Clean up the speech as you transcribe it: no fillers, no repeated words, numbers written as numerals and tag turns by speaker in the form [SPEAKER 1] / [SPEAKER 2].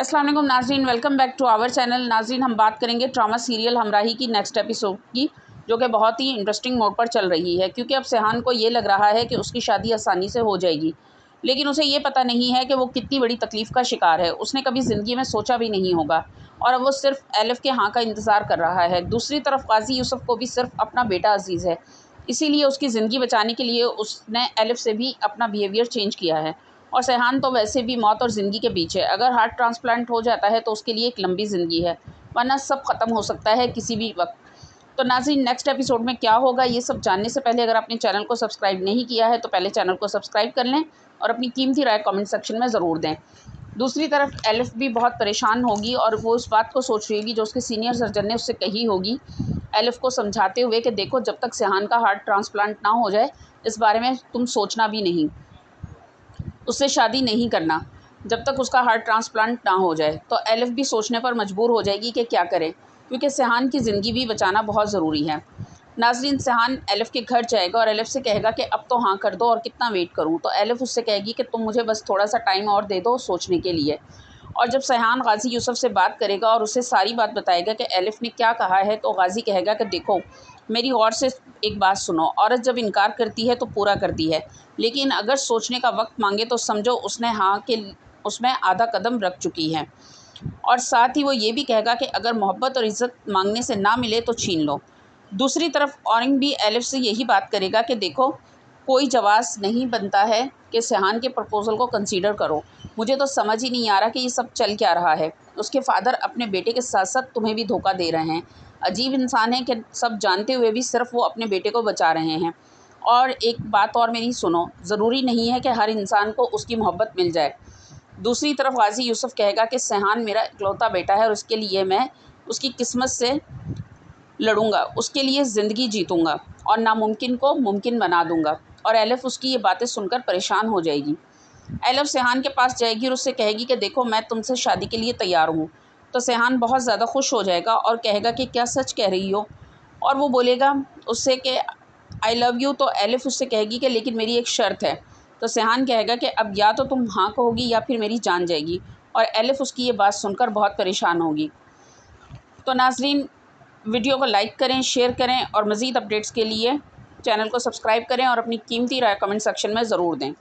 [SPEAKER 1] अस्सलाम वालेकुम नाज़रीन, welcome back to our channel. नाज़रीन, हम बात करेंगे ड्रामा सीरियल हमराही की नेक्स्ट एपिसोड की, जो कि बहुत ही इंटरेस्टिंग मोड पर चल रही है। क्योंकि अब सेहान को ये लग रहा है कि उसकी शादी आसानी से हो जाएगी, लेकिन उसे ये पता नहीं है कि वो कितनी बड़ी तकलीफ़ का शिकार है। उसने कभी ज़िंदगी में सोचा भी नहीं होगा और अब वो सिर्फ़ एलिफ़ के हाँ का इंतज़ार कर रहा है। दूसरी तरफ गाज़ी यूसुफ़ को भी सिर्फ़ अपना बेटा अज़ीज़ है, इसीलिए उसकी ज़िंदगी बचाने के लिए उसने एलिफ़ से भी अपना बिहेवियर चेंज किया है। और सेहान तो वैसे भी मौत और ज़िंदगी के बीच है। अगर हार्ट ट्रांसप्लांट हो जाता है तो उसके लिए एक लंबी ज़िंदगी है, वरना सब ख़त्म हो सकता है किसी भी वक्त। तो नाज़रीन, नेक्स्ट एपिसोड में क्या होगा, ये सब जानने से पहले अगर आपने चैनल को सब्सक्राइब नहीं किया है तो पहले चैनल को सब्सक्राइब कर लें और अपनी कीमती राय कमेंट सेक्शन में ज़रूर दें। दूसरी तरफ एलिफ़ भी बहुत परेशान होगी और वो उस बात को सोच रही होगी जो उसके सीनियर सर्जन ने उससे कही होगी, एलिफ़ को समझाते हुए कि देखो, जब तक सेहान का हार्ट ट्रांसप्लांट ना हो जाए इस बारे में तुम सोचना भी नहीं, उससे शादी नहीं करना जब तक उसका हार्ट ट्रांसप्लांट ना हो जाए। तो एलिफ़ भी सोचने पर मजबूर हो जाएगी कि क्या करे, क्योंकि सेहान की ज़िंदगी भी बचाना बहुत ज़रूरी है। नाज़रीन, सेहान एलिफ़ के घर जाएगा और एलिफ़ से कहेगा कि अब तो हाँ कर दो और कितना वेट करूँ। तो एलिफ़ उससे कहेगी कि तुम मुझे बस थोड़ा सा टाइम और दे दो सोचने के लिए। और जब सेहान गाज़ी यूसुफ़ से बात करेगा और उसे सारी बात बताएगा कि एलिफ़ ने क्या कहा है, तो गाज़ी कहेगा कि देखो, मेरी गौर से एक बात सुनो, औरत जब इनकार करती है तो पूरा करती है, लेकिन अगर सोचने का वक्त मांगे तो समझो उसने हाँ के उसमें आधा कदम रख चुकी है। और साथ ही वो ये भी कहेगा कि अगर मोहब्बत और इज़्ज़त मांगने से ना मिले तो छीन लो। दूसरी तरफ औरंग भी एलिफ़ से यही बात करेगा कि देखो, कोई जवाब नहीं बनता है कि सेहान के प्रपोज़ल को कंसीडर करो। मुझे तो समझ ही नहीं आ रहा कि ये सब चल क्या रहा है। उसके फ़ादर अपने बेटे के साथ-साथ तुम्हें भी धोखा दे रहे हैं। अजीब इंसान है कि सब जानते हुए भी सिर्फ़ वो अपने बेटे को बचा रहे हैं। और एक बात और मेरी सुनो, ज़रूरी नहीं है कि हर इंसान को उसकी मोहब्बत मिल जाए। दूसरी तरफ गाज़ी यूसुफ़ कहेगा कि सेहान मेरा इकलौता बेटा है और उसके लिए मैं उसकी किस्मत से लड़ूंगा, उसके लिए ज़िंदगी जीतूंगा और नामुमकिन को मुमकिन बना दूंगा। और एलिफ़ उसकी ये बातें सुनकर परेशान हो जाएगी। एलिफ़ सेहान के पास जाएगी और उससे कहेगी कि देखो, मैं तुमसे शादी के लिए तैयार हूँ। तो सेहान बहुत ज़्यादा खुश हो जाएगा और कहेगा कि क्या सच कह रही हो? और वो बोलेगा उससे कि आई लव यू। तो एलिफ़ उससे कहेगी कि लेकिन मेरी एक शर्त है। तो सेहान कहेगा कि अब या तो तुम हाँ कहोगी या फिर मेरी जान जाएगी। और एलिफ़ उसकी ये बात सुनकर बहुत परेशान होगी। तो नाज़रीन, वीडियो को लाइक करें, शेयर करें और मज़ीद अपडेट्स के लिए चैनल को सब्सक्राइब करें और अपनी कीमती राय कमेंट सेक्शन में ज़रूर दें।